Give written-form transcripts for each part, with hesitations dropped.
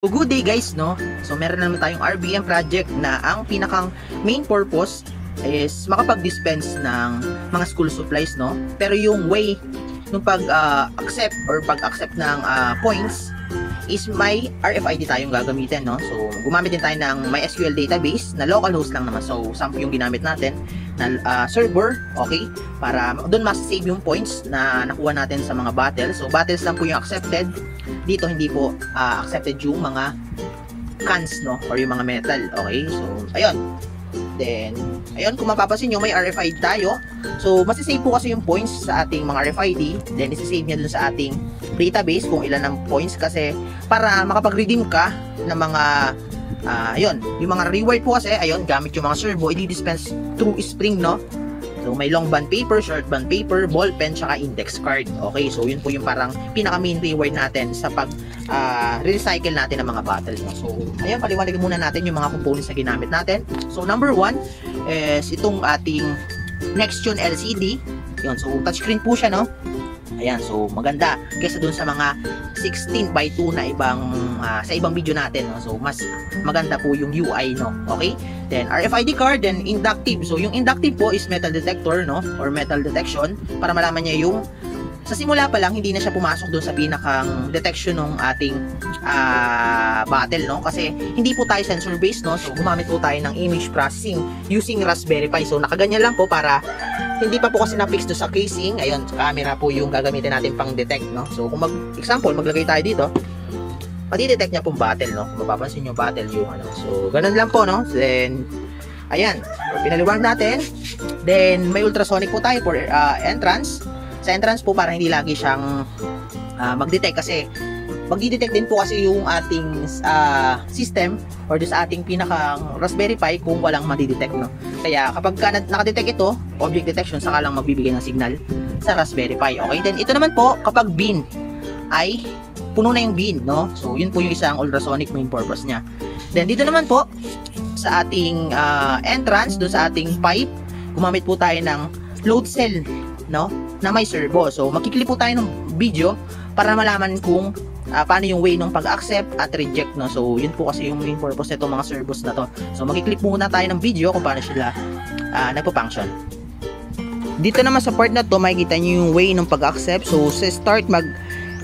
So good day guys, no? So meron naman tayong RBM project na ang pinakang main purpose is makapag-dispense ng mga school supplies, no? Pero yung way nung pag-accept or pag-accept ng points is may RFID tayong gagamitin, no? So gumamit din tayo ng MySQL database na local host lang naman. So sample yung ginamit natin na server, okay? Para doon mas-save yung points na nakuha natin sa mga battles. So battles lang po yung accepted. Dito hindi po accepted yung mga cans, no, or yung mga metal. Okay, so ayun. Then ayun, kung mapapansin nyo, may RFID tayo. So masisave po kasi yung points sa ating mga RFID. Then isisave niya dun sa ating database kung ilan ang points, kasi para makapag-redeem ka ng mga ayun, yung mga reward po kasi ayun, gamit yung mga servo, i-dispense through Spring, no. So may long band paper, short band paper, ball pen, tsaka index card. Okay, so yun po yung parang pinaka main reward natin sa pag recycle natin ng mga bottles. So ayan, paliwanagin muna natin yung mga components na ginamit natin. So number 1 is itong ating Nextion LCD. Yun, so touchscreen po siya, no. Ayan, so maganda kaysa dun sa mga 16:2 na ibang sa ibang video natin, no? So mas maganda po yung UI, no. Okay, then RFID card, then inductive. So yung inductive po is metal detector, no, or metal detection, para malaman niya yung sa simula pa lang hindi na siya pumasok doon sa pinakang detection ng ating battle, no, kasi hindi po tayo sensor based, no. So gumamit po tayo ng image processing using Raspberry Pi. So nakaganyan lang po para hindi pa po kasi na-fix do sa casing. Ayun, camera po yung gagamitin natin pang detect, no. So kung example, maglagay tayo dito, madi-detect niya pong battle, no. Kung mapapansin yung battle yung ano. So ganun lang po, no. Then ayan, pinaliwanag natin. Then may ultrasonic po tayo for entrance. Sa entrance po, para hindi lagi siyang mag-detect, kasi magdi-detect din po kasi yung ating system or sa ating pinakang Raspberry Pi kung walang madi-detect, no. Kaya kapag nakadetect ito, object detection, saka lang magbibigay ng signal sa Raspberry Pi. Okay, then ito naman po kapag bin ay puno na yung bin, no. So yun po yung isang ultrasonic main purpose niya. Then dito naman po sa ating entrance, do sa ating pipe, gumamit po tayo ng load cell, no, na may servo. So makiklik po tayo ng video para malaman kung paano yung way ng pag-accept at reject, no. So yun po kasi yung main purpose nito mga servos na to. So makiklik muna tayo ng video kung paano sila nagpo-function. Dito naman sa part na to, makikita nyo yung way ng pag-accept. So sa start,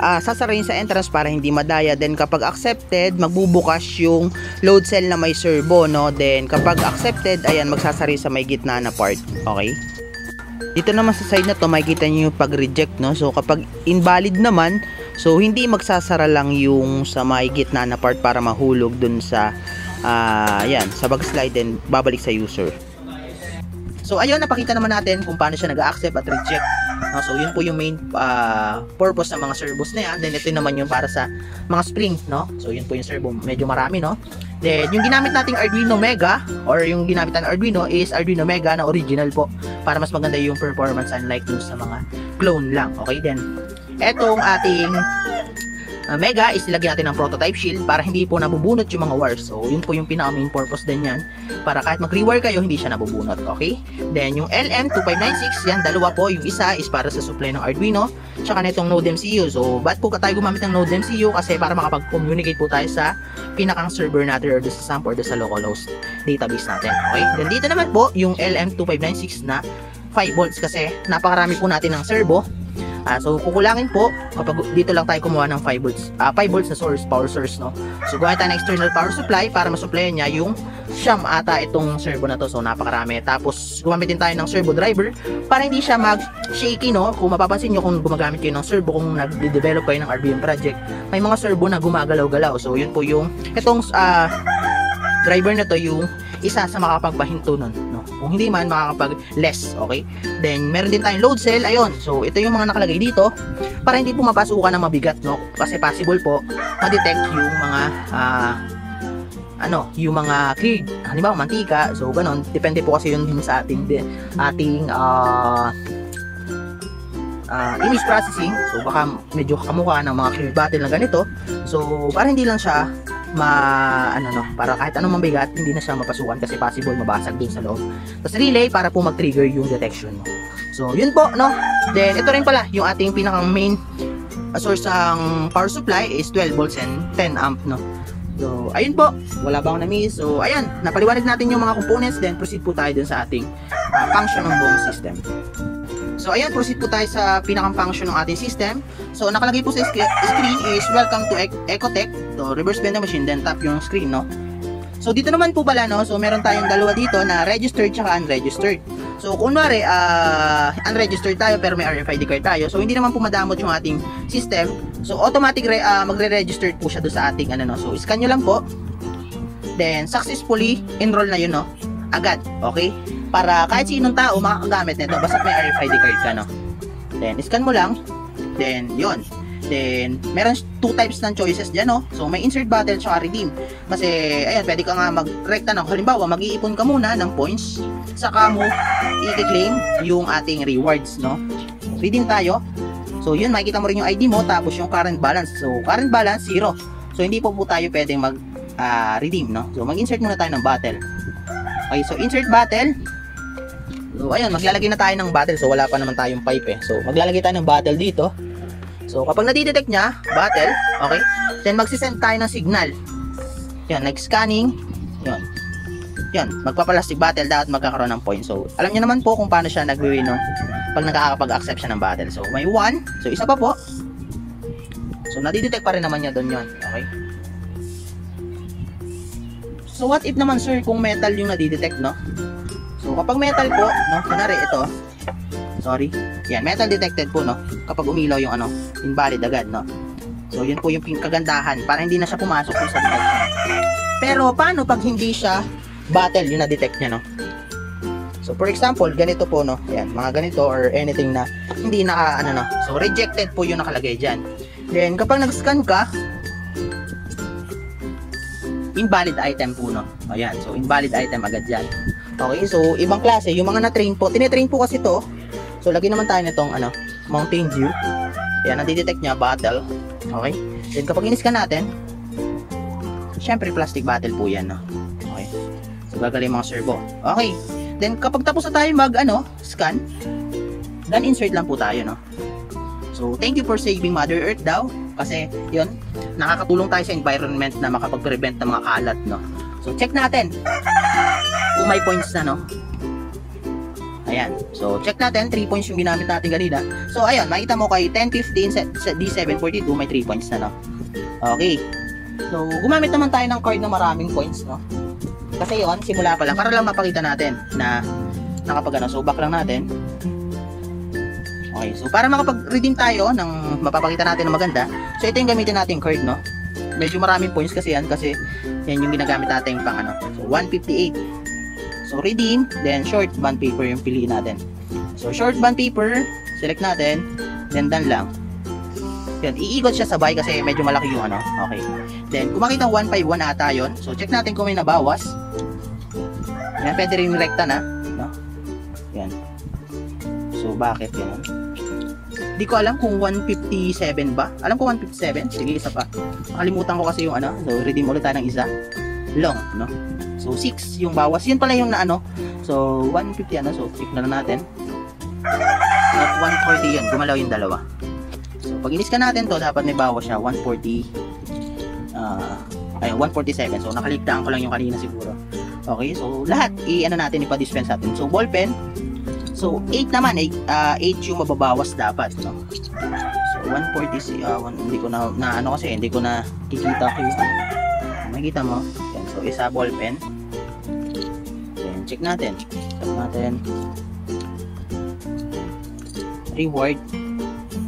sasarayin sa entrance para hindi madaya. Then kapag accepted, magbubukas yung load cell na may servo, no. Then kapag accepted, ayan, magsasari sa may gitna na part. Okay, dito naman sa side na to, makikita nyo yung pag-reject, no. So kapag invalid naman, so hindi magsasara lang yung sa may gitna na part para mahulog dun sa yan, sa backslide, then babalik sa user. So ayun, napakita naman natin kung paano siya nag-accept at reject, no? So yun po yung main purpose ng mga servos na yan. Then ito naman yung para sa mga spring, no. So yun po yung servo, medyo marami, no. Then yung ginamit nating Arduino Mega, or yung ginamit nating Arduino is Arduino Mega na original po, para mas maganda yung performance unlike dun sa mga clone lang. Okay, then etong ating Mega is nilagyan natin ng prototype shield para hindi po nabubunot yung mga wires. So yun po yung pinaka main purpose din yan, para kahit mag-rewire kayo, hindi siya nabubunot. Okay, then yung LM2596, yan, dalawa po. Yung isa is para sa supply ng Arduino, tsaka nitong Node MCU. So ba't po tayo gumamit ng Node MCU? Kasi para makapag-communicate po tayo sa pinakang server natin, or sa SAMP, or sa local host database natin. Okay, then dito naman po yung LM2596 na 5 volts, kasi napakarami po natin ng servo. So kukulangin po kapag dito lang tayo kumuha ng 5 volts. 5 volts na source, power source, no. So gumamit tayo ng external power supply para masupplyan niya yung siyam ata itong servo na to. So napakarami. Tapos gumamit din tayo ng servo driver para hindi siya mag-shaky, no. Kung mapapansin niyo, kung gumagamit kayo ng servo, kung nagde-develop kayo ng RBM project, may mga servo na gumagalaw-galaw. So yun po yung itong driver na to, yung isa sa makakapagpahinto nun, no. Kung hindi man, makakapag-less. Okay, then meron din tayong load cell. Ayun, so ito yung mga nakalagay dito para hindi po mapasukan ng mabigat, no, kasi possible po ma-detect yung mga yung mga cleared, halimbawa mantika. So ganon, depende po kasi yun sa ating image processing. So baka medyo kamukha ng mga cleared battle na ganito. So para hindi lang siya para kahit anong mabigat, hindi na siya mapasukan, kasi possible mabasag dun sa loob. Tapos relay para po mag-trigger yung detection mo. So yun po, no. Then ito rin pala yung ating pinakang main source ng power supply is 12 volts and 10 amp, no. So, ayun po. Wala ba akong na-miss? So, ayan. Napaliwanag natin yung mga components. Then, proceed po tayo dun sa ating function ng buong system. So, ayan. Proceed po tayo sa pinakang-function ng ating system. So, nakalagay po sa screen is welcome to Ecotech. So, reverse vending machine. Then, tap yung screen, no? So, dito naman po pala, no? So, meron tayong dalawa dito na registered tsaka unregistered. So, kunwari, unregistered tayo pero may RFID card tayo. So, hindi naman po madamot yung ating system. So, automatic magre-register po siya doon sa ating no. So, scan nyo lang po. Then, successfully enroll na yun, no? Agad, okay? Para kahit sinong tao makakagamit nito basta may RFID card ka, no? Then, scan mo lang. Then, yun. Then, meron 2 types ng choices dyan, no? So, may insert battle tsaka redeem. Kasi, ayan, pwede ka nga mag-rekta ng, halimbawa, mag-iipon ka muna ng points, saka mo i-claim yung ating rewards, no? Redeem tayo. So, yun, makikita mo rin yung ID mo, tapos yung current balance. So, current balance, 0. So, hindi po tayo pwedeng mag-redeem, no? So, mag-insert muna tayo ng battle. Okay, so, insert battle. So, ayun, maglalagay na tayo ng battle. So, wala pa naman tayong pipe, eh. So, maglalagay tayo ng battle dito. So, kapag nadidetect niya, battle, okay, then magsisend tayo ng signal. Yan, like scanning, yun. Yan, magpapalastic battle, dapat magkakaroon ng point. So, alam niyo naman po kung paano siya nag-win, no? Pag nakakapag-accept siya ng battle. So, may 1. So, isa pa po. So, nadidetect pa rin naman niya doon yun. Okay? So, what if naman, sir, kung metal yung nadidetect, no? So, kapag metal po, no? Kunwari, ito. Sorry. Yan, metal detected po, no? Kapag umilaw yung invalid agad, no? So, yun po yung kagandahan para hindi na siya pumasok sa detection. Pero, paano pag hindi siya battle yung na-detect niya, no? So, for example, ganito po, no? Yan, mga ganito or anything na hindi naka, no? So, rejected po yung nakalagay dyan. Then, kapag nag-scan ka, invalid item po, no? Ayan, so, invalid item agad dyan. Okay, so, ibang klase, yung mga na-train po, tinetrain po kasi to. So, lagi naman tayo nitong, Mountain Dew. Yan, nadidetect niya, battle. Okay? Then, kapag in-scan natin, syempre, plastic battle po yan, no? Okay? So, gagaling mga servo. Okay. Then, kapag tapos na tayo scan, then insert lang po tayo, no? So, thank you for saving Mother Earth daw. Kasi, yun, nakakatulong tayo sa environment na makapag-prevent ng mga kalat, no? So, check natin kung may points na, no? Ayan. So, check natin. 3 points yung ginamit natin kanina. So, ayan. Makita mo kay 10, 15, D742, may 3 points na, no? Okay. So, gumamit naman tayo ng card na maraming points, no? Kasi yun, simula pa lang. Para lang mapakita natin na nakapag So, back lang natin. Okay. So, para makapag-redeem tayo ng mapapakita natin na maganda. So, ito yung gamitin natin card, no? Medyo maraming points kasi yan. Kasi yan yung ginagamit natin pang So, 158. So, redeem, then short bond paper yung piliin natin. So, short bond paper, select natin, then done lang. Yan, iikot siya sabay kasi medyo malaki yung Okay. Then, kung makita 151 ata yun, so check natin kung may nabawas. Yan, pwede rin rekta na, no? Yan. So, bakit yan? Di ko alam kung 157 ba. Alam ko 157. Sige, isa pa. Nakalimutan ko kasi yung So, redeem ulit tayo ng isa. Long, no? So, 6 yung bawas. Yun pala yung So, 150 So, check na lang natin. At 140 yun. Gumalaw yung dalawa. So, pag inis-scan natin to, dapat may bawas siya. 140. 147. So, nakaligtaan ko lang yung kanina siguro. Okay. So, lahat, natin, ipa-dispense natin. So, ballpen. So, 8 naman. 8 yung mababawas dapat, no? So, 140. Hindi ko na kasi, hindi ko na kikita ko yung makikita mo. Yan. So, isa ballpen. Then, check natin. Check natin. Reward.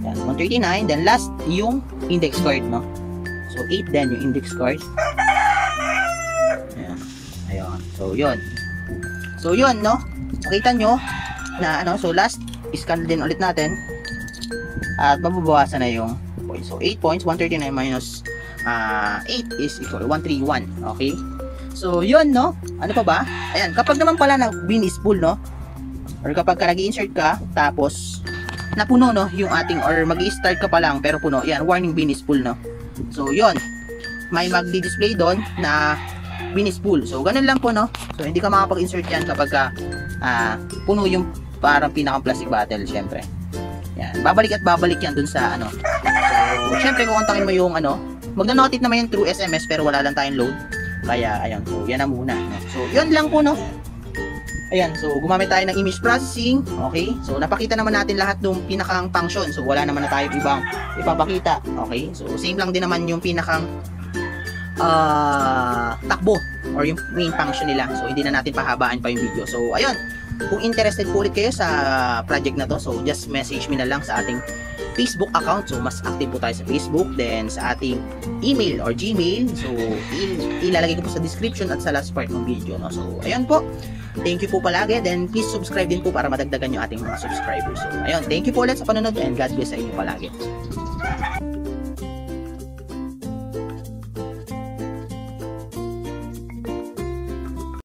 Yan. 139. Then, last, yung index card, no? So, 8 din yung index card. Ayan. Ayun. So, yun. So, yun, no? Makita nyo na, so, last, scan din ulit natin. At, mababawasan na yung points. So, 8 points. 139 minus 8 is equal 131. Okay? So, yun, no? Ano pa ba? Ayan, kapag naman pala bin is full, no? Or kapag nag-insert ka, tapos napuno, no? Yung ating, or mag-i-start ka pa lang, pero puno. Yan, warning bin is full, no? So, yun. May magdi-display doon na bin is full. So, ganun lang po, no? So, hindi ka makapag-insert yan kapag puno yung parang pinaka-plastic battle, syempre. Yan. Babalik at babalik yan dun sa, So, syempre, kukontakin mo yung, magno-notate naman yan through SMS pero wala lang tayong load. Kaya, ayun. So, yan na muna. No? So, yun lang po, no? Ayan. So, gumamit tayo ng image processing. Okay? So, napakita naman natin lahat ng pinakang function. So, wala naman na tayong ibang ipapakita. Okay? So, same lang din naman yung pinakang takbo or yung main function nila. So, hindi na natin pahabaan pa yung video. So, ayun. Kung interested po ulit kayo sa project na to, so just message me na lang sa ating Facebook account. So, mas active po tayo sa Facebook. Then, sa ating email or Gmail. So, ilalagay ko po sa description at sa last part ng video. No? So, ayun po. Thank you po palagi. Then, please subscribe din po para madagdagan yung ating mga subscribers. So, ayun. Thank you po ulit sa panonood and God bless sa inyo palagi.